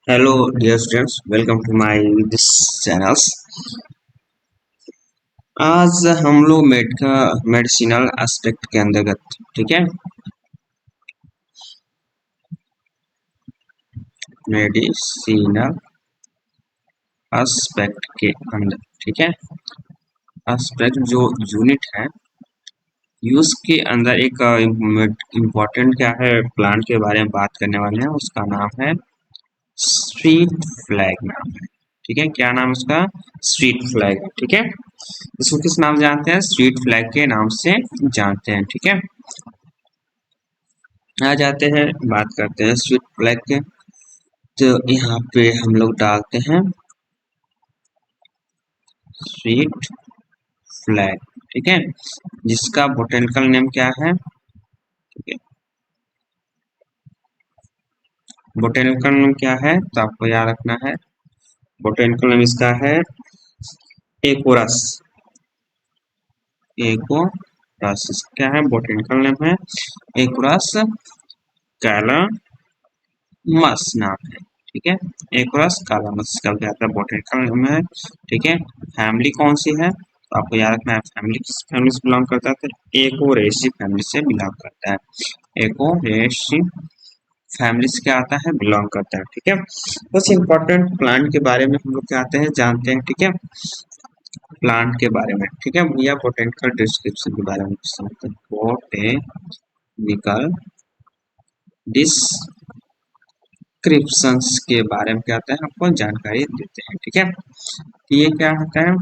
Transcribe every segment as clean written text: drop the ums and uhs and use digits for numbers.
Hello dear students, welcome to my this channels. आज हम लोग मेडिसिनल एस्पेक्ट के अंतर्गत, ठीक है, मेडिसिनल एस्पेक्ट के अंदर, ठीक है, एस्पेक्ट जो यूनिट है, यूज के अंदर एक इम्पोर्टेंट क्या है, प्लांट के बारे में बात करने वाले हैं। उसका नाम है स्वीट फ्लैग नाम है, ठीक है। क्या नाम उसका? स्वीट फ्लैग, ठीक है। इसको किस नाम से जानते हैं? स्वीट फ्लैग के नाम से जानते हैं, ठीक है। आ जाते हैं, बात करते हैं स्वीट फ्लैग के। तो यहाँ पे हम लोग डालते हैं स्वीट फ्लैग, ठीक है, जिसका बोटेनिकल नेम क्या है, ठीक है। बोटेनिकल नेम क्या है तो आपको याद रखना है। बोटेनिकल नेम इसका है एकोरस। एकोरस क्या है? बोटेनिकल नेम है एकोरस कैलामस नाम है, ठीक है। एकोरस कैलामस का क्या था? बोटेनिकल नेम है, ठीक है। फैमिली कौन सी है तो आपको याद रखना है। फैमिली किस फैमिली से बिलोंग करता है? तो एकोरेसी फैमिली से बिलोंग करता है। एकोरेसी फैमिली से क्या आता है? बिलोंग करता है, ठीक है। बस इंपॉर्टेंट प्लांट के बारे में हम लोग क्या आते हैं, जानते हैं, ठीक है। प्लांट के बारे में, ठीक है, या बोटेनिकल डिस्क्रिप्शन के बारे में समझते हैं। बोटेनिकल डिस्क्रिप्शंस के बारे में क्या आता है, आपको जानकारी देते हैं, ठीक है। तो ये क्या होता है?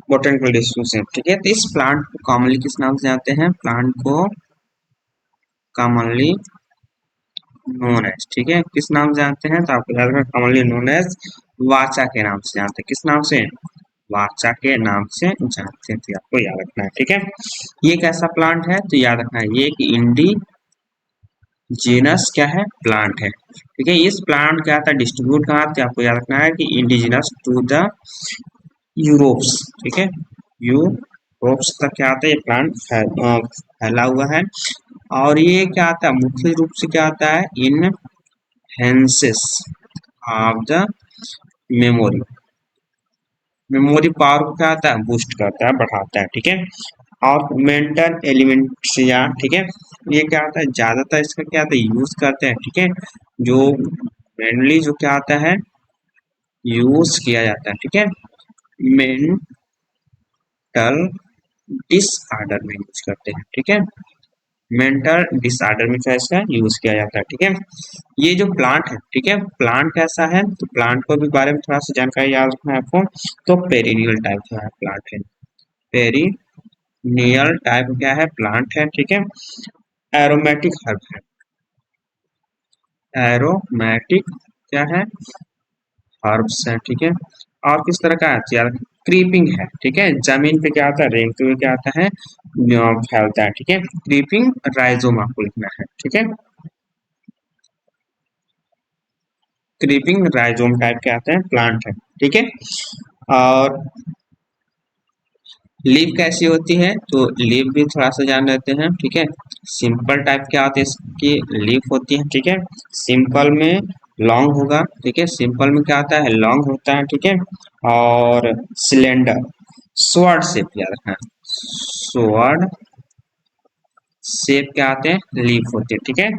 बोटेनिकल डिस्क्रिप्शन, ठीक है। तो इस प्लांट को कॉमनली किस नाम से जानते हैं? प्लांट को कॉमनली नोन एज, ठीक है, किस नाम से जानते हैं तो आपको याद रखना, कॉमनली नोन एज वाचा के नाम से जानते हैं। किस नाम से? वाचा के नाम से जानते हैं, तो आपको याद रखना है, ठीक है। ये कैसा प्लांट है तो याद रखना है, ये एक इंडिजीनस क्या है? प्लांट है, ठीक है। इस प्लांट क्या था? डिस्ट्रीब्यूट कहाँ थे? आपको याद रखना है कि इंडिजिनस टू द यूरोप्स, ठीक है। यूरोप्स तक क्या आता है? ये प्लांट फैला हुआ है। और ये क्या आता है? मुख्य रूप से क्या आता है? Enhances of the memory, memory power को क्या आता है? बूस्ट करता है, बढ़ाता है, ठीक है। और मेंटल एलिमेंट्स या, ठीक है, ये क्या आता है? ज्यादातर इसका क्या आता है? यूज करते हैं, ठीक है। जो मेनली जो क्या आता है, यूज किया जाता है, ठीक है, मेंटल डिसऑर्डर में यूज करते हैं, ठीक है। मेंटल डिसऑर्डर में क्या इसका यूज किया जाता है, ठीक है। ये जो प्लांट है, ठीक है, प्लांट कैसा है तो प्लांट को भी बारे में थोड़ा सा जानकारी याद रखना है आपको। तो पेरिनियल टाइप का है प्लांट है, पेरिनियल टाइप क्या है? प्लांट है, ठीक है। एरोमेटिक हर्ब है, एरोमेटिक क्या है? हर्ब्स है, ठीक है। और किस तरह का है तो यार क्रीपिंग है, ठीक है। जमीन पे क्या आता है? रेंगते हुए क्या आता है? फैलता है, ठीक है। क्रीपिंग राइजोम आपको लिखना है, ठीक है। क्रीपिंग राइजोम टाइप के आते हैं, प्लांट है, ठीक है। और लीफ कैसी होती है तो लीफ भी थोड़ा सा जान लेते हैं, ठीक है। सिंपल टाइप के आते हैं इसकी लीफ होती है, ठीक है। सिंपल में लॉन्ग होगा, ठीक है। सिंपल में क्या आता है? लॉन्ग होता है, ठीक है। और सिलेंडर, स्वॉर्ड शेप याद रखना, स्वॉर्ड शेप क्या आते हैं? लीफ होते हैं, ठीक है।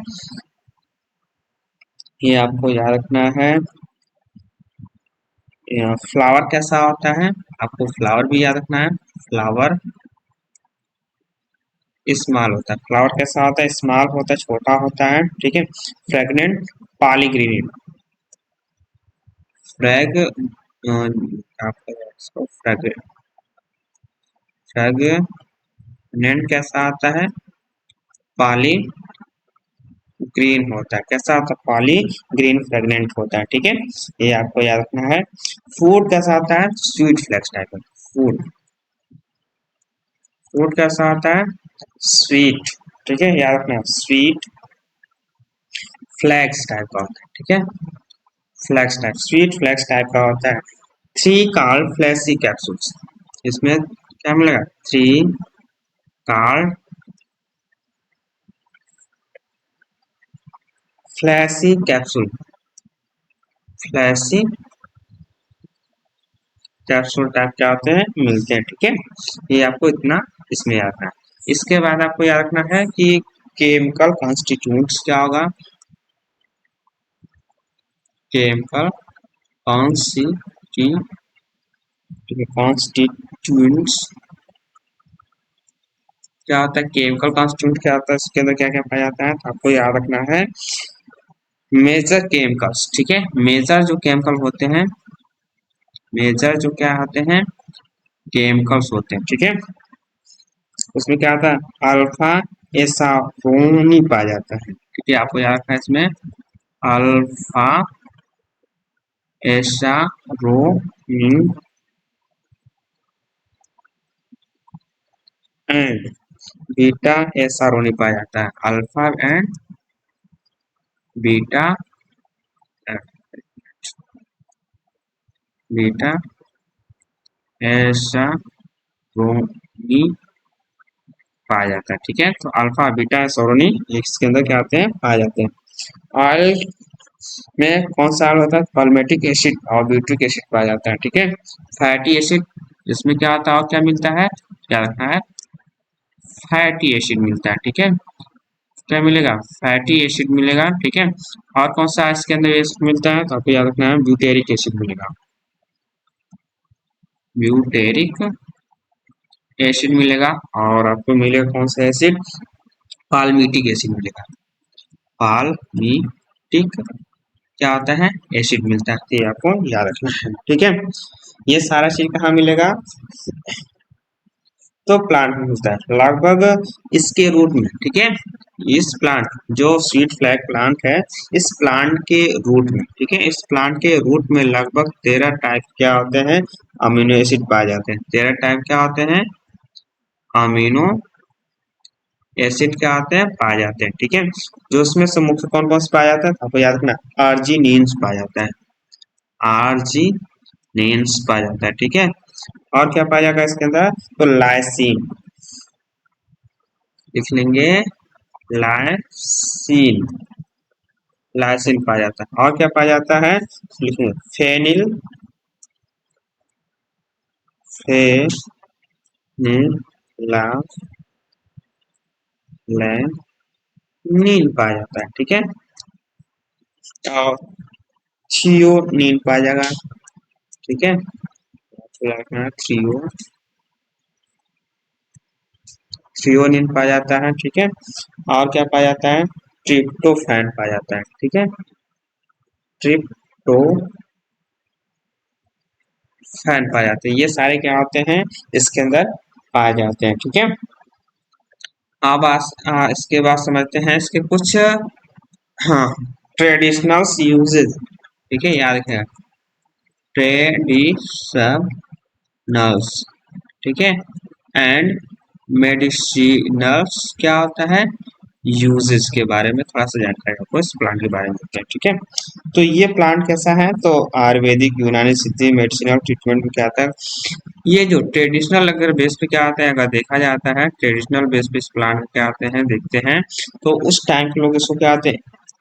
ये आपको याद रखना है। फ्लावर कैसा होता है? आपको फ्लावर भी याद रखना है। फ्लावर स्मॉल होता है। फ्लावर कैसा होता है? स्मॉल होता है, छोटा होता है, ठीक है। फ्रेगनेंट पॉलीग्रेनेट, फ्रैग फ्रेगनेंट कैसा आता है? पॉली ग्रीन होता है। कैसा होता है? पॉली ग्रीन फ्रेगनेंट होता है, ठीक है। ये आपको याद रखना है। फूड कैसा आता है? स्वीट फ्लेक्स टाइप का फूड, फूड कैसा आता है? स्वीट, ठीक है, याद रखना, स्वीट फ्लैक्स टाइप का होता है, ठीक है। Flakes type, sweet flakes type का होता है। थ्री कार्ड फ्लैक्सी कैप्सूल्स, इसमें क्या मिलेगा, three card flexi capsule, flexi capsule type क्या होते हैं, मिलते हैं। ठीक है, ये आपको इतना इसमें याद रखना है। इसके बाद आपको याद रखना है कि केमिकल कॉन्स्टिट्यूएंट्स क्या होगा, केमिकल कॉन्स्टिट्यूएंट्स क्या होता है, केमिकल कॉन्स्टिट्यूएंट क्या होता है, इसके अंदर क्या क्या पाया जाता है, तो आपको याद रखना है मेजर केमिकल्स। ठीक है, मेजर जो केमिकल होते हैं, मेजर जो क्या होते हैं, केमिकल्स होते हैं। ठीक है, उसमें क्या आता है, अल्फा एसारोनी पाया जाता है। ठीक है, आपको याद रखना है इसमें अल्फा एसारोनी एंड बीटा एसारोनी पाया जाता है, अल्फा एंड बीटा, बीटा एसारोनी पाया जाता है। ठीक है, तो अल्फा बीटा एसारोनी इसके अंदर क्या आते हैं, पाए जाते हैं। ऑयल में कौन सा ऑयल होता है, पॉल्मेटिक एसिड और ब्यूट्रिक एसिड पाया जाता है। ठीक है, फैटी एसिड इसमें क्या आता है और क्या मिलता है, क्या रखना है, फैटी एसिड मिलता है। ठीक है, क्या मिलेगा, फैटी एसिड मिलेगा। ठीक है, और कौन सा इसके अंदर एसिड मिलता है, तो आपको याद रखना है ब्यूटेरिक एसिड मिलेगा, ब्यूटेरिक एसिड मिलेगा। और आपको मिलेगा कौन सा एसिड, पाल्मिटिक एसिड मिलेगा, पाल्मिटिक क्या होता है, एसिड मिलता है। ये आपको याद रखना है। ठीक है, ये सारा चीज कहाँ मिलेगा, तो प्लांट में मिलता है लगभग इसके रूट में। ठीक है, इस प्लांट जो स्वीट फ्लैग प्लांट है, इस प्लांट के रूट में, ठीक है, इस प्लांट के रूट में लगभग 13 टाइप क्या होते हैं, अमीनो एसिड पाए जाते हैं। 13 टाइप क्या होते हैं, अमीनो एसिड क्या आते हैं, पाए जाते हैं। ठीक है, जो उसमें से मुख्य कौन कौन से पाया जाता है, आपको याद रखना, आर्जिनिन्स पाया जाता है, आर्जिनिन्स पाया जाता है। ठीक है, और क्या पाया जाएगा इसके अंदर, तो लाइसिन लिख लेंगे, लाइसिन, लाइसिन पाया जाता है। और क्या पाया जाता है, लिखेंगे फेनिल, फेनिलालैनिन पाया जाता है। ठीक है, और थ्रियोनिन पाया जाएगा। ठीक है, थ्रियोनिन पाया जाता है। ठीक है, और क्या पाया जाता है, ट्रिप्टोफैन पाया जाता है। ठीक है, ट्रिप्टोफैन पाए जाते हैं। ये सारे क्या होते हैं, इसके अंदर पाए जाते हैं। ठीक है, अब इसके बाद समझते हैं इसके कुछ, हाँ, ट्रेडिशनल यूजेज। ठीक है, याद रखेगा, ट्रेडिशनल्स। ठीक है, एंड मेडिसिनल्स क्या होता है, यूजेस के बारे में थोड़ा सा जानकारी आपको इस प्लांट के बारे में देते हैं। ठीक है, तो ये प्लांट कैसा है, तो आयुर्वेदिक, यूनानी, सिद्धि, मेडिसिनल ट्रीटमेंट में क्या आता है, ये जो ट्रेडिशनल अगर बेस पे क्या आता है, अगर देखा जाता है ट्रेडिशनल बेस पे इस प्लांट क्या आते हैं, देखते हैं, तो उस टाइम के लोग इसको क्या आते हैं,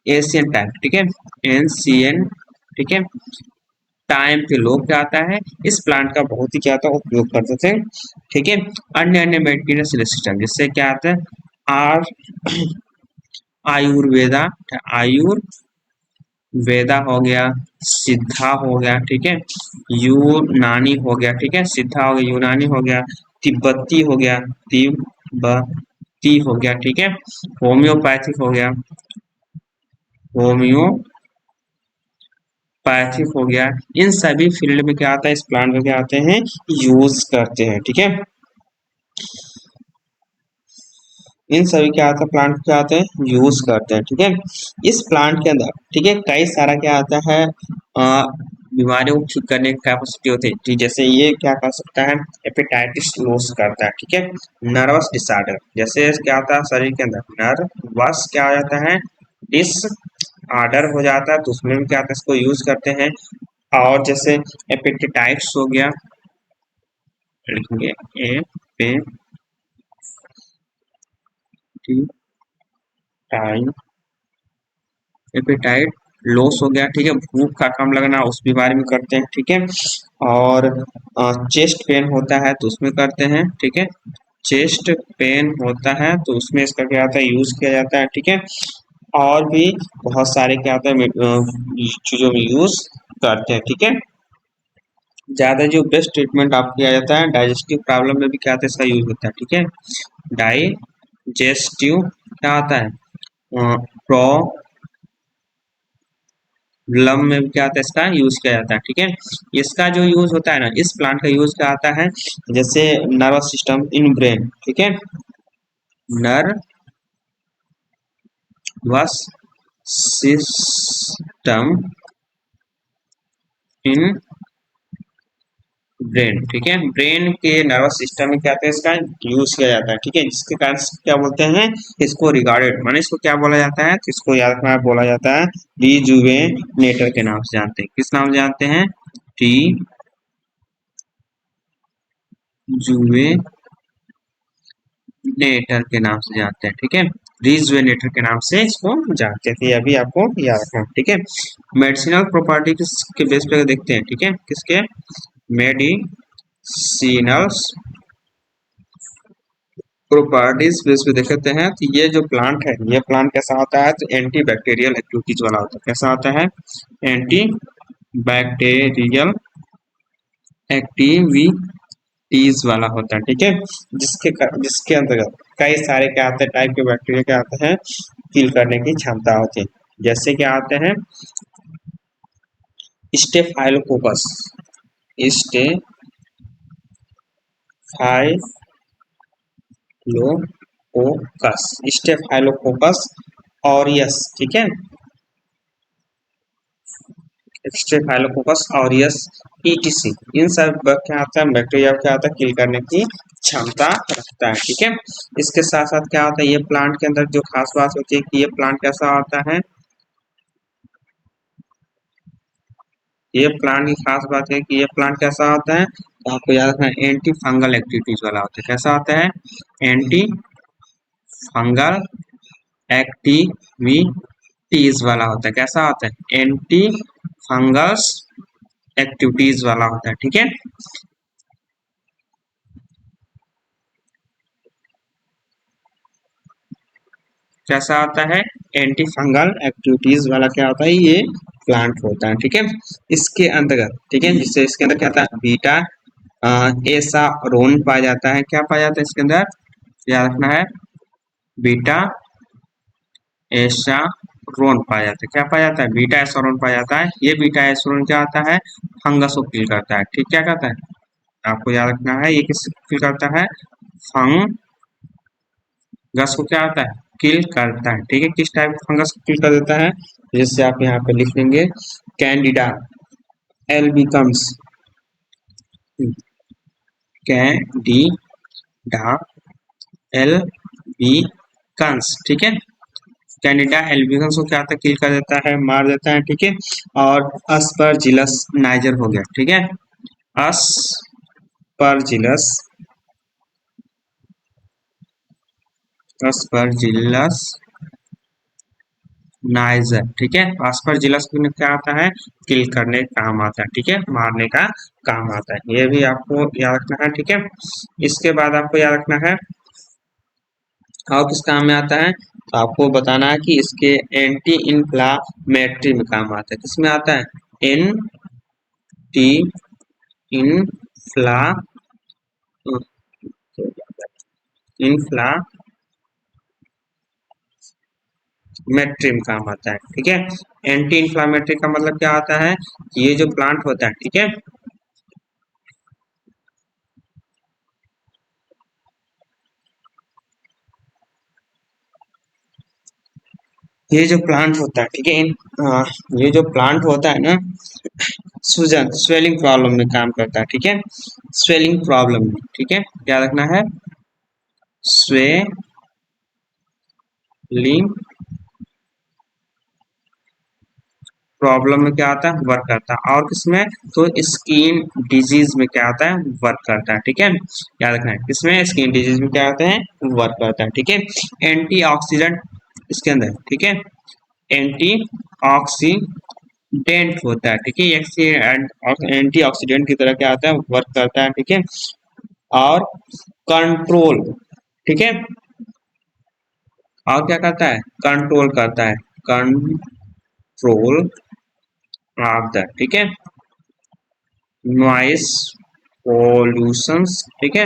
एशियन टाइम। ठीक है, एनसीएन, ठीक है, टाइम के लोग क्या आता है, इस प्लांट का बहुत ही क्या था उपयोग करते थे। ठीक है, अन्य अन्य मेडिसिनल सिस्टम जिससे क्या आता है, आर आयुर्वेदा, आयुर्वेदा हो गया, सिद्धा हो गया। ठीक है, यूनानी हो गया। ठीक है, सिद्धा हो गया, यूनानी हो गया, तिब्बती हो गया, तिब्बती हो गया। ठीक है, होम्योपैथिक हो गया, होम्योपैथिक हो गया। इन सभी फील्ड में क्या आता है, इस प्लांट में क्या आते हैं, यूज करते हैं। ठीक है, इन सभी क्या आता है, प्लांट क्या आते हैं, यूज करते हैं। ठीक है, इस प्लांट के अंदर, ठीक है, कई सारा क्या आता है, बीमारियों को ठीक करने की कैपेसिटी होती है। ठीक, जैसे ये क्या कर सकता है, हेपेटाइटिस लॉस करता है। ठीक है, नर्वस डिसऑर्डर, जैसे क्या आता है शरीर के अंदर, नर्वस क्या आ जाता है, डिस ऑर्डर हो जाता है तो उसमें भी क्या आता है, इसको यूज करते हैं। और जैसे एपेटाइट्स हो गया, लिखेंगे एपेटाइट लॉस हो गया, ठीक है, भूख का कम लगना उस बीमारी में करते हैं, ठीक है। और चेस्ट पेन होता है तो उसमें करते हैं, ठीक है, चेस्ट पेन होता है तो उसमें इसका क्या आता है, यूज किया जाता है, ठीक है। और भी बहुत सारे क्या होता है चीजों में यूज करते हैं, ठीक है। ज्यादा जो बेस्ट ट्रीटमेंट आप किया जाता है डाइजेस्टिव प्रॉब्लम में भी क्या होता है, इसका यूज होता है, ठीक है। डाइजेस्टिव क्या होता है, प्रॉब्लम में भी क्या होता है, इसका यूज किया जाता है, ठीक है। इसका जो यूज होता है ना, इस प्लांट का यूज क्या आता है, जैसे नर्वस सिस्टम इन ब्रेन, ठीक है, नर्वस सिस्टम इन ब्रेन, ठीक है, ब्रेन के नर्वस सिस्टम में क्या होता है, इसका यूज किया जाता है, ठीक है, जिसके कारण क्या बोलते हैं, इसको रिगार्डेड माने इसको क्या बोला जाता है, तो इसको याद रखना है, बोला जाता है रिजुवेनेटर के नाम से जानते हैं, किस नाम से जानते हैं, रिजुवेनेटर के नाम से जानते हैं, ठीक है, रिजुवेनेटर के नाम से इसको जानते थे, अभी आपको याद रखना, ठीक है। मेडिसिनल प्रॉपर्टी के बेस पे देखते हैं, ठीक है, किसके मेडिसिनल्स प्रॉपर्टीज बेस पे देखते हैं, तो ये जो प्लांट है, ये प्लांट कैसा होता है, तो एंटी बैक्टीरियल एक्टिविटीज वाला होता है, कैसा होता है, एंटी बैक्टीरियल एक्टिविटीज वाला होता है, ठीक है, जिसके अंतर्गत कई सारे क्या आते हैं, टाइप के बैक्टीरिया क्या आते हैं, किल करने की क्षमता होती है, जैसे क्या आते हैं, स्टेफाइलोकोकस, स्टेफाइलोकोकस ऑरियस, ठीक है, स्टेफाइलोकोकस ऑरियस ईटीसी, इन सब क्या आता है, बैक्टीरिया क्या आता है, किल करने की क्षमता रखता है, ठीक है। इसके साथ साथ क्या होता है, ये प्लांट के अंदर जो खास बात होती है कि ये प्लांट कैसा होता है, ये प्लांट की खास बात है कि ये प्लांट कैसा होता है, तो आपको याद रखना है एंटी फंगल एक्टिविटीज वाला होता है, कैसा होता है, एंटी फंगल एक्टिविटीज वाला होता है, कैसा होता है, एंटी फंगस एक्टिविटीज वाला होता है, ठीक है। कैसा होता है, एंटी फंगल एक्टिविटीज वाला क्या होता है, ये प्लांट होता है, ठीक है। इसके अंतर्गत, ठीक है, जिससे इसके अंदर क्या होता है, बीटा एसारोन पाया जाता है, क्या पाया जाता है इसके अंदर, याद रखना है, बीटा एसारोन पाया जाता है, क्या पाया जाता है, बीटा एसारोन पाया जाता है, ये बीटा एसारोन क्या आता है, फंगस को किल करता है, ठीक, क्या कहता है, आपको याद रखना है, ये किस किल करता है, फंगस को क्या आता है, किल करता है, ठीक है, किस टाइप का फंगस को किल कर देता है, जैसे आप यहाँ पे लिख लेंगे, कैंडिडा एल्बिकम्स, कैंडिडा एल्बिकम्स, ठीक है, कैंडिडा एल्बिकम्स को क्या आता है, किल कर देता है, मार देता है, ठीक है। और अस्परजिलस नाइजर हो गया, ठीक है, अस्परजिलस अस्परजिलस नाइजर, ठीक है, अस्परजिलस में क्या आता है, किल करने का काम आता है, ठीक है, मारने का काम आता है, ये भी आपको याद रखना है, ठीक है। इसके बाद आपको याद रखना है और किस काम में आता है, तो आपको बताना है कि इसके एंटी इन्फ्लामेटरी में काम आता है, किसमें आता है, एंटी इन्फ्ला इन्फ्लामेटरी में काम आता है, ठीक है। एंटी इन्फ्लामेटरी का मतलब क्या आता है, ये जो प्लांट होता है, ठीक है, ये जो प्लांट होता है, ठीक है, ये जो प्लांट होता है ना, सूजन स्वेलिंग प्रॉब्लम में काम करता है, ठीक है, स्वेलिंग प्रॉब्लम में, ठीक है, क्या रखना है, स्वेलिंग प्रॉब्लम में क्या आता है, वर्क करता है। और किसमें, तो स्किन डिजीज में क्या आता है, वर्क करता है। ठीक है, याद रखना है, किसमें, स्किन डिजीज में क्या होते हैं, वर्क करता है। ठीक है, एंटीऑक्सीडेंट इसके अंदर, ठीक है, एंटीऑक्सीडेंट होता है। ठीक है, एंटीऑक्सीडेंट की तरह क्या आता है, वर्क करता है। ठीक है, और कंट्रोल, ठीक है, और क्या करता है, कंट्रोल करता है, कंट्रोल ऑफ द, ठीक है, नॉइस पोल्यूशंस। ठीक है,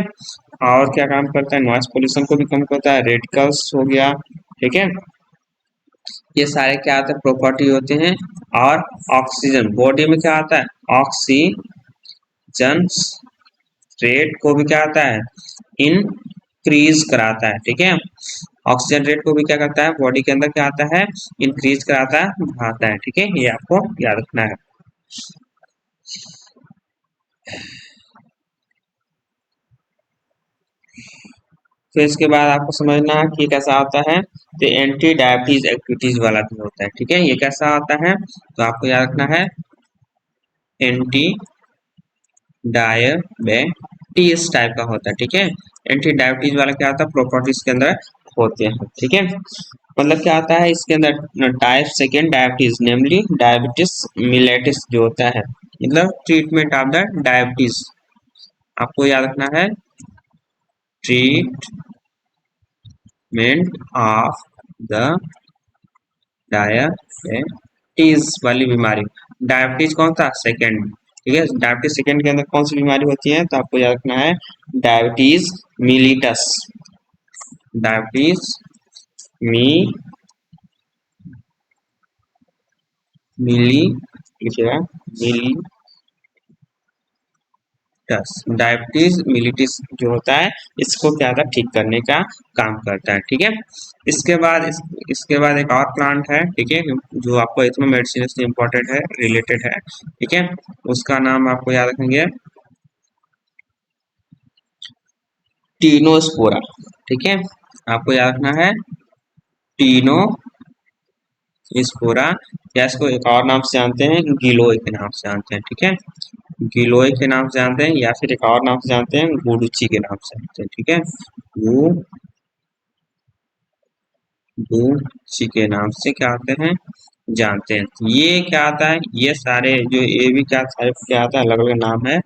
और क्या काम करता है, नॉइस पोल्यूशन को भी कम करता है, रेडिकल्स हो गया। ठीक है, ये सारे क्या आते हैं, प्रॉपर्टी होते हैं। और ऑक्सीजन बॉडी में क्या आता है, ऑक्सीजन रेट को भी क्या आता है, इंक्रीज कराता है। ठीक है, ऑक्सीजन रेट को भी क्या करता है, बॉडी के अंदर क्या आता है, इंक्रीज कराता है, बढ़ाता है। ठीक है, ये आपको याद रखना है। फिर इसके बाद आपको समझना है कि कैसा होता है, तो एंटी डायबिटीज एक्टिविटीज वाला भी होता है। ठीक है, ये कैसा होता है, तो आपको याद रखना है, एंटी डायबिटीज टाइप का होता है। ठीक है, एंटी डायबिटीज वाला क्या होता है, प्रॉपर्टीज के अंदर होते हैं। ठीक है, मतलब क्या आता है इसके अंदर, टाइप सेकेंड डायबिटीज नेमली डायबिटीज मिलेटिस जो होता है, मतलब ट्रीटमेंट ऑफ द डायबिटीज, आपको याद रखना है, ट्रीटमेंट ऑफ द डायबिटीज वाली बीमारी। डायबिटीज कौन था, सेकेंड। ठीक है, डायबिटीज सेकेंड के अंदर कौन सी बीमारी होती है, तो आपको याद रखना है, डायबिटीज मिलिटस, डायबिटीज मिली लिखिएगा, डायबिटीज मिलिटिस जो होता है, इसको क्या था, ठीक करने का काम करता है। ठीक है, इसके बाद एक और प्लांट है। ठीक है, जो आपको इसमें मेडिसिन से इम्पोर्टेंट है, रिलेटेड है। ठीक है, उसका नाम आपको याद रखेंगे, टीनोस्पोरा। ठीक है, आपको याद रखना है, टीनोस्पोरा, या इसको एक और नाम से जानते हैं, गिलोय के नाम से जानते हैं। ठीक है, गिलोय के नाम से जानते हैं, या फिर एक और नाम से जानते हैं, गुडुची के नाम से जानते हैं। ठीक है, गुडुची के नाम से क्या आते हैं, जानते हैं। ये क्या आता है, ये सारे जो ये भी क्या आता है, अलग अलग नाम है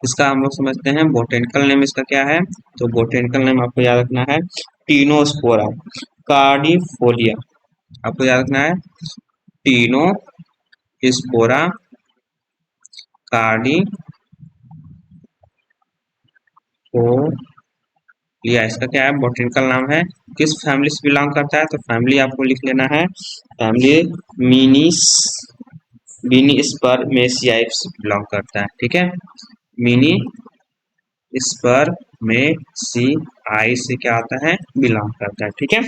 इसका, हम लोग समझते हैं। बोटेनिकल नेम इसका क्या है, तो बोटेनिकल नेम आपको याद रखना है, टीनोस्पोरा कार्डिफोलिया, आपको याद रखना है, टीनोस्पोरा कार्डिफोलिया, इसका क्या है, बोटेनिकल नाम है। किस फैमिली से बिलोंग करता है, तो फैमिली आपको लिख लेना है, फैमिली मिनीस मिनीस्पर्मेसियाई से बिलोंग करता है। ठीक है, मिनी स्पर्मेसियाई से क्या आता है, बिलोंग करता है। ठीक है,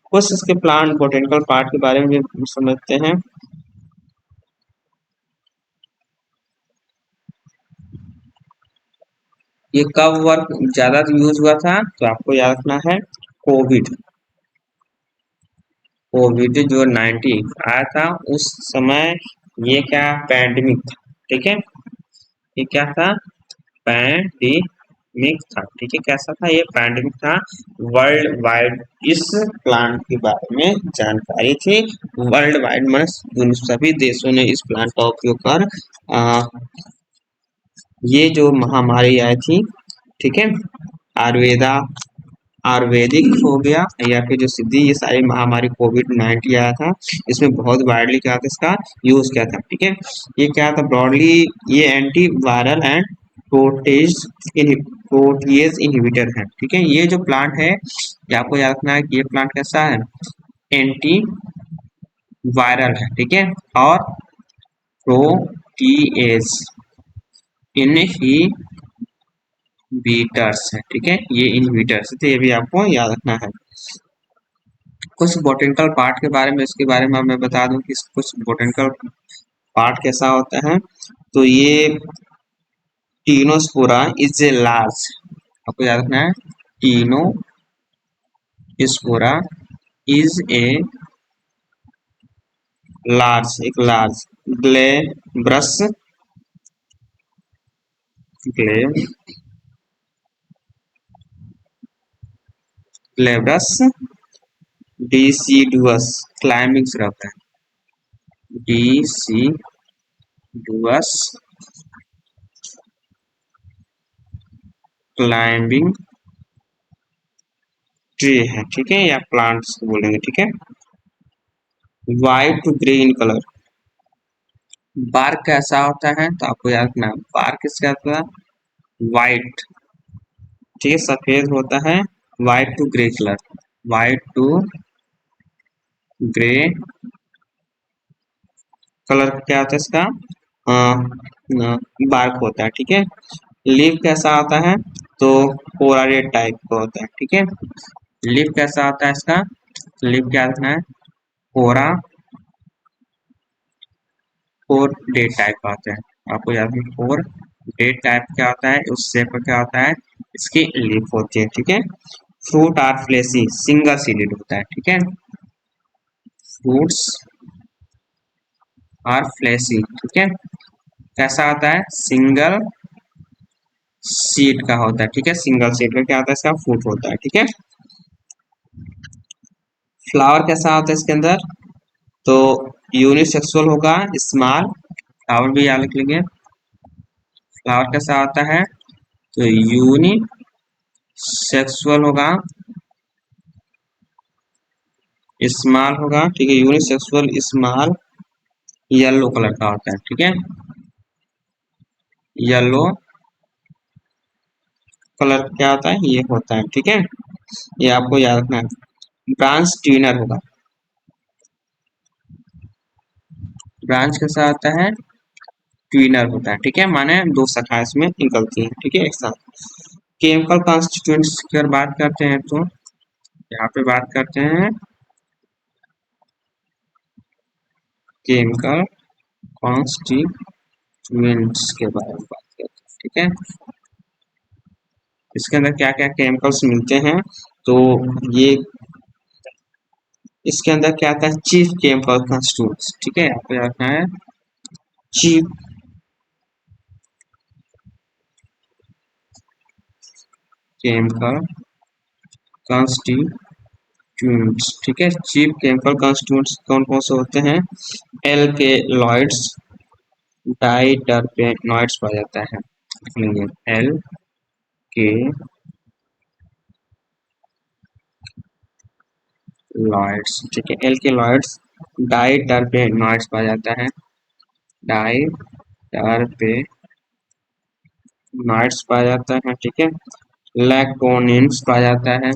कुछ इसके प्लांट बोटेनिकल पार्ट के बारे में भी समझते हैं। ये कब वर्क ज्यादा यूज हुआ था, तो आपको याद रखना है, कोविड कोविड जो 19 आया था उस समय, ये क्या पैंडमिक था। ठीक है, ये क्या था, पैंडमिक था। ठीक है, कैसा था, ये पैंडमिक था। वर्ल्ड वाइड इस प्लांट के बारे में जानकारी थी, वर्ल्ड वाइड मतलब सभी देशों ने इस प्लांट का उपयोग कर ये जो महामारी आई थी, ठीक है, आयुर्वेदा आयुर्वेदिक हो गया, या फिर जो सिद्धि, ये सारी महामारी कोविड-19 आया था, इसमें बहुत वाइडली क्या था, इसका यूज किया था। ठीक है, ये क्या था, ब्रॉडली ये anti viral and protease protease inhibitor है। ठीक है, ये जो प्लांट है, ये आपको याद रखना है कि ये प्लांट कैसा है, एंटी वायरल है। ठीक है, और प्रोटीएज इनहिबिटर्स है। ठीक है, ये इनहिबिटर्स, तो ये भी आपको याद रखना है। कुछ बोटेनिकल पार्ट के बारे में, इसके बारे में मैं बता दूं कि कुछ बोटेनिकल पार्ट कैसा होता है, तो ये टीनोस्पोरा इज ए लार्ज, आपको याद रखना है, Tinospora is a large glabrous glabrous deciduous climbing shrub है। डिसिडुअस क्लाइंबिंग ट्री है, ठीक है, या प्लांट्स बोलेंगे, ठीक है। White to grey in colour. Bark कैसा होता है तो आपको याद रखना, बार्क किसका होता है, व्हाइट, ठीक है, सफेद होता है, white to grey colour, white to grey colour क्या होता है इसका, बार्क होता है, ठीक है। लीफ कैसा आता है तो कोरा रेड टाइप का होता है, ठीक है। लीफ कैसा आता है इसका, लीफ क्या रखना है, कोरा फोर डेट टाइप का आता है, आपको याद है फोर डेट टाइप क्या होता है, उस शेप का क्या होता है, इसकी लीफ होती है, ठीक है। Fruit are fleshy single seeded होता है, ठीक है। फ्रूट्स आर फ्लेसी, ठीक है, कैसा आता है, सिंगल सीड का होता है, ठीक है, सिंगल सीड का क्या होता है, इसका फ्रूट होता है, ठीक है। फ्लावर कैसा होता है इसके अंदर तो यूनिसेक्सुअल होगा, स्मॉल, फ्लावर भी याद रख लेंगे। फ्लावर कैसा होता है तो यूनिसेक्सुअल होगा, स्मॉल होगा, ठीक है, यूनिसेक्सुअल स्मॉल, येलो कलर का होता है, ठीक है, येलो कलर क्या होता है, ये होता है, ठीक है, ये आपको याद रखना है। ब्रांच ट्विनर होगा, ब्रांच कैसा होता है, ट्विनर होता है, ठीक है, माने दो शाखाएं इसमें निकलती हैं, ठीक है, एक साथ। केमिकल कॉन्स्टिट्यूएंट्स की अगर बात करते हैं तो यहाँ पे बात करते हैं केमिकल कॉन्स्टिट्यूएंट्स के बारे में बात करते हैं, ठीक है। इसके अंदर क्या क्या केमिकल्स मिलते हैं तो ये इसके अंदर क्या आता है, चीफ केमिकल कॉन्स्टिट्यूएंट्स, ठीक है, आपको याद रखना है चीफ केमिकल कॉन्स्टिट्यूएंट्स, ठीक है। चीफ केमिकल कॉन्स्टिट्यूएंट्स कौन कौन से होते हैं, एल्केलॉइड्स डाई टर्पेनॉइड्स पाया जाता है, एल के लॉइड्स, ठीक है, एल्केलॉइड्स डाई टर्पेनॉइड्स पाया जाता है, डाई टर्पेनॉइड्स पाया जाता है, ठीक है। लैक्टोनिन्स पाया जाता है,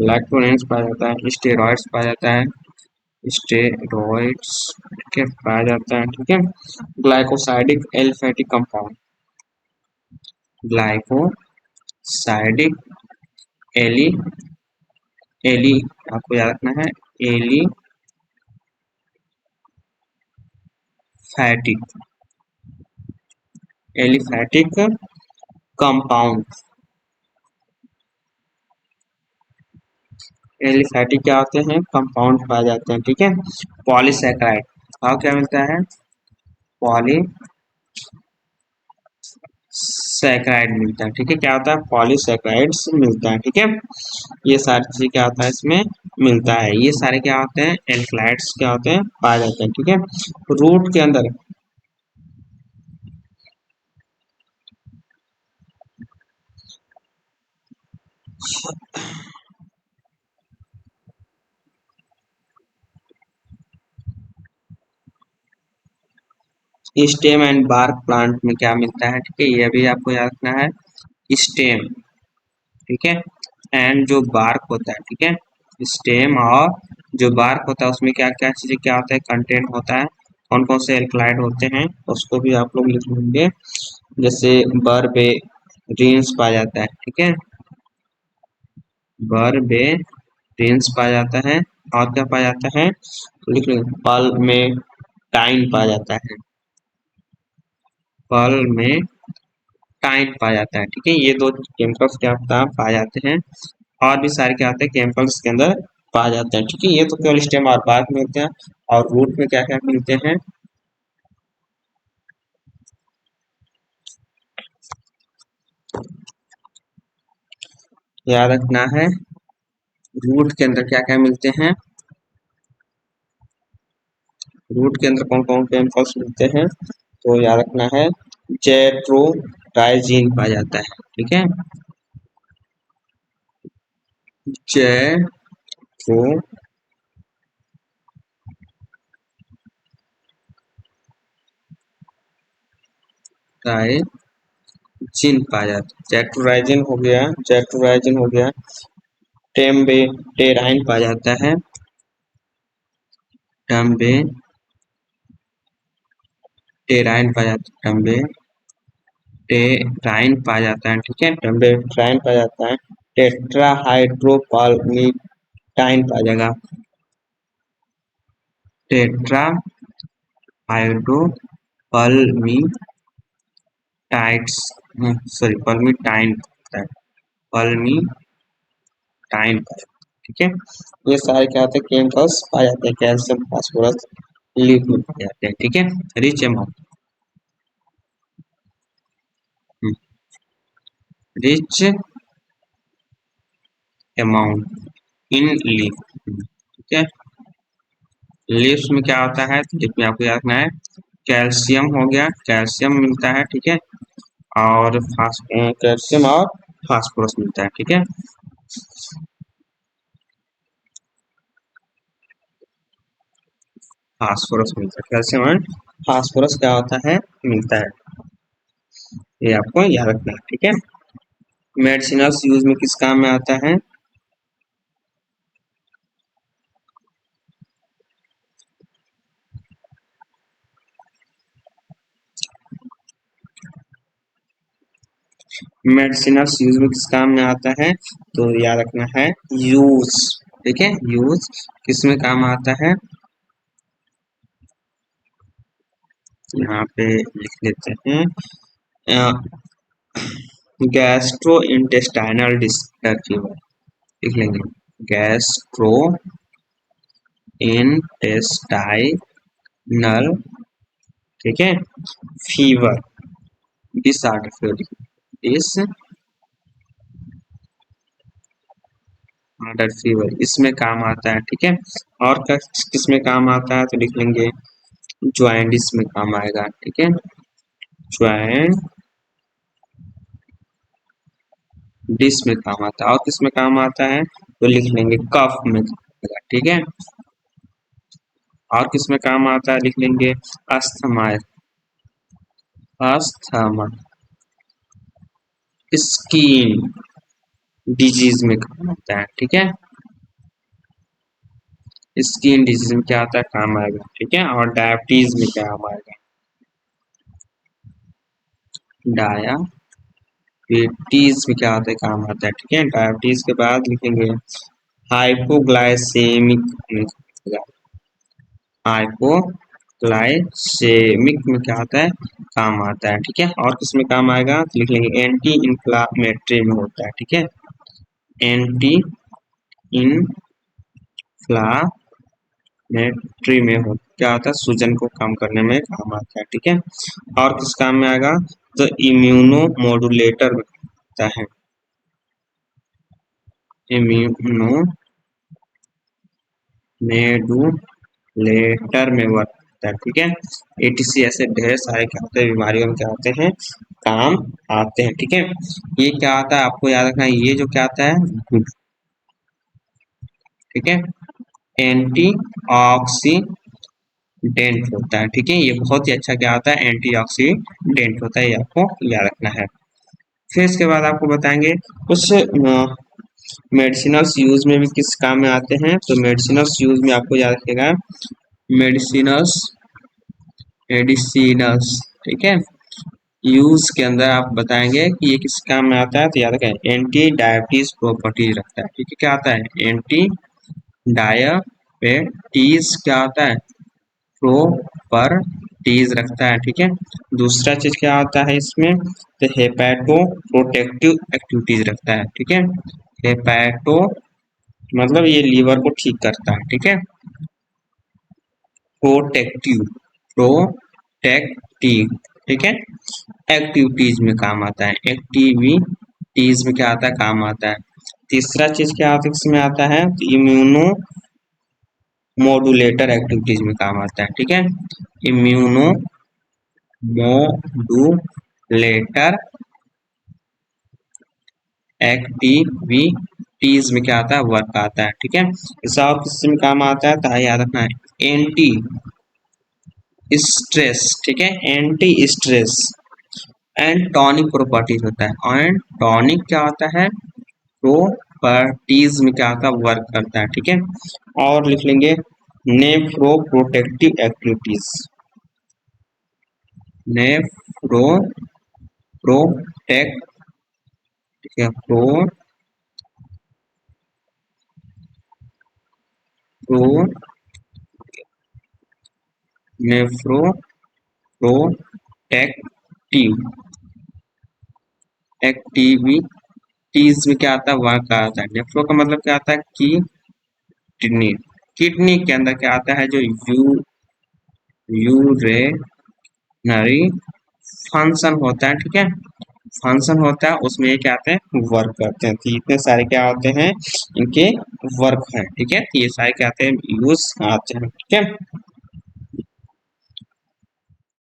लैक्टोनिन्स पाया जाता है, स्टेरॉइड्स पाया जाता है, स्टेरॉइड्स, ठीक है, पाया जाता है, ठीक है। ग्लाइकोसाइडिक एल्फेटिक कंपाउंड, ग्लाइकोसाइडिक एली एली आपको याद रखना है, एलिफैटिक एलिफैटिक कंपाउंड, एलिफैटिक क्या होते हैं, कंपाउंड पाए जाते हैं, ठीक है। पॉलीसैकेराइड और क्या मिलता है, पॉलीसैकेराइड मिलता है, ठीक है, क्या होता है, पॉलीसैकेराइड्स मिलता है, ठीक है। ये सारी चीजें क्या होता है इसमें मिलता है, ये सारे क्या होते हैं, एल्कलाइड्स क्या होते हैं, पाए जाते हैं, ठीक है। रूट के अंदर स्टेम एंड बार्क प्लांट में क्या मिलता है, ठीक है, ये भी आपको याद रखना है, स्टेम, ठीक है, एंड जो बार्क होता है, ठीक है, स्टेम और जो बार्क होता है उसमें क्या क्या चीजें क्या होता है, कंटेंट होता है, कौन कौन से एल्कलाइड होते हैं उसको भी आप लोग लिख लेंगे, जैसे बर्बेरिन्स पाया जाता है, ठीक है, बर्बेरिन्स पाया जाता है, और क्या पाया जाता है तो लिख लेंगे, पल्मेटाइन पाया जाता है, पल्मेटाइन पाया जाता है, ठीक है, ये दो केमिकल्स क्या होता है पाए जाते हैं, और भी सारे क्या होते हैं केमिकल्स के अंदर पा जाते हैं। ठीक है, ये तो केवल स्टेम और बाग मिलते हैं। और रूट में क्या क्या मिलते हैं, याद रखना है। रूट के अंदर क्या क्या मिलते हैं, रूट के अंदर कौन कौन केमिकल्स मिलते हैं, तो याद रखना है जेट्रोडाइजीन पाया जाता है। ठीक है, जेट्रोडाइजीन पाया जाता है। जेट्रोडाइजीन हो गया, टेम्बेटेराइन पाया जाता है, टम्बेटेराइन पाया जाता है, टम्बेटेराइन पाया जाता है। ठीक है, टम्बेटेराइन पाया जाता है। टेट्राहाइड्रोपाल्मिटाइन पाया जाएगा, टेट्राहाइड्रोपाल्मिटाइड्स, सॉरी पल्मिटाइन, पल्मिटाइन। ठीक है, ये सारे क्या होते हैं, केमिकल्स पाए जाते हैं कैल्शियम फास्फोरस लीफ में पाए जाते हैं। ठीक है, rich amount, rich amount in leaf. ठीक है, लीव्स में क्या होता है, तो लीफ में आपको याद रखना है कैल्शियम हो गया, कैल्शियम मिलता है। ठीक है, और कैल्शियम और फास्फोरस मिलता है। ठीक है, फास्फोरस मिलता है, कैल्शियम और फास्फोरस क्या होता है, मिलता है। ये आपको याद रखना है। ठीक है, मेडिसिनल यूज में किस काम में आता है, मेडिसिनल यूज में किस काम में आता है, तो याद रखना है यूज। ठीक है, यूज किस में काम आता है, यहाँ पे लिख लेते हैं, गैस्ट्रो इंटेस्टाइनल डिस्ट्रक्टिव, लिख लेंगे गैस्ट्रो इंटेस्टाइनल। ठीक है, fever, disorder fever, disorder fever इसमें काम आता है। ठीक है, और किस में काम आता है, तो लिख लेंगे ज्वाइंटिस में काम आएगा। ठीक है, ज्वाइंटिस में काम आता है। और किस में काम आता है, तो लिख लेंगे कफ में काम आएगा। ठीक है, और किस में काम आता है, लिख लेंगे अस्थमा, अस्थमा, स्किन डिजीज में काम आता है। ठीक है, स्किन डिजीज में क्या आता है, काम आएगा। ठीक है, और डायबिटीज में क्या काम आएगा, डायबिटीज में क्या आता है, काम आता है। ठीक है, डायबिटीज के बाद लिखेंगे हाइपोग्लाइसेमिक, हाइपोग्लाइसेमिक में क्या आता है, काम आता है। ठीक है, और किसमें काम आएगा, तो लिख लेंगे एंटी इन्फ्लामेटरी में होता है। ठीक है, एंटी इन्फ्लामेटरी में हो क्या आता है, सूजन को कम करने में काम आता है। ठीक है, और किस काम में आएगा, तो इम्यूनो मॉड्यूलेटर में होता है, इम्यूनो मेडुलेटर में वर्क। ठीक है, एटीसी ऐसे ढेर सारे क्या होते हैं, बीमारियों में क्या होते हैं, काम आते हैं। ठीक है, ये क्या आता है, आपको याद रखना है, ये जो क्या आता है गुड। ठीक है, एंटीऑक्सीडेंट होता है। ठीक है, ये बहुत ही अच्छा क्या होता है, एंटीऑक्सीडेंट होता है, ये आपको याद रखना है। फिर इसके बाद आपको बताएंगे कुछ मेडिसिनल यूज में भी किस काम में आते हैं, तो मेडिसिनल यूज में आपको याद रखेगा मेडिसिनल्स, मेडिसिनल्स। ठीक है, यूज के अंदर आप बताएंगे कि ये किस काम में आता है, तो याद रखें एंटी डायबिटीज प्रॉपर्टीज रखता है। ठीक है, क्या आता है, एंटी डायबिटीज क्या आता है, प्रॉपर्टीज रखता है। ठीक है, दूसरा चीज क्या आता है इसमें, तो हेपेटो प्रोटेक्टिव एक्टिविटीज रखता है। ठीक है, हेपेटो मतलब ये लीवर को ठीक करता है, ठीक है। प्रोटेक्टिव, प्रोटेक्टिव, ठीक है। एक्टिविटीज में काम आता है, एक्टिविटीज में क्या आता है, काम आता है। तीसरा चीज क्या आता है, इसमें आता है इम्यूनो मॉड्यूलेटर एक्टिविटीज में काम आता है, ठीक है। इम्यूनो मॉड्यूलेटर एक्टिविटीज में क्या आता है, वर्क आता है, ठीक है। इसका और किस में काम आता है तो याद रखना है, एंटी स्ट्रेस, ठीक है। Anti stress and tonic properties होता है, एंड टॉनिक क्या होता है, प्रॉपर्टीज में क्या आता है, वर्क करता है, ठीक है। और लिख लेंगे nephro protective activities, nephro protect, ठीक है, प्रो नेफ्रो प्रोटेक्टिव एक्टिविटीज में क्या आता है, वर्क आता है। नेफ्रो का मतलब क्या आता है कि किडनी, किडनी के अंदर क्या आता है, जो यूरेनरी फंक्शन होता है, ठीक है, फंक्शन होता है, उसमें ये क्या आते हैं, वर्क करते हैं। तो इतने सारे क्या होते हैं, इनके वर्क हैं, ठीक है। तो ये सारे क्या आते हैं, यूज आते हैं, ठीक है।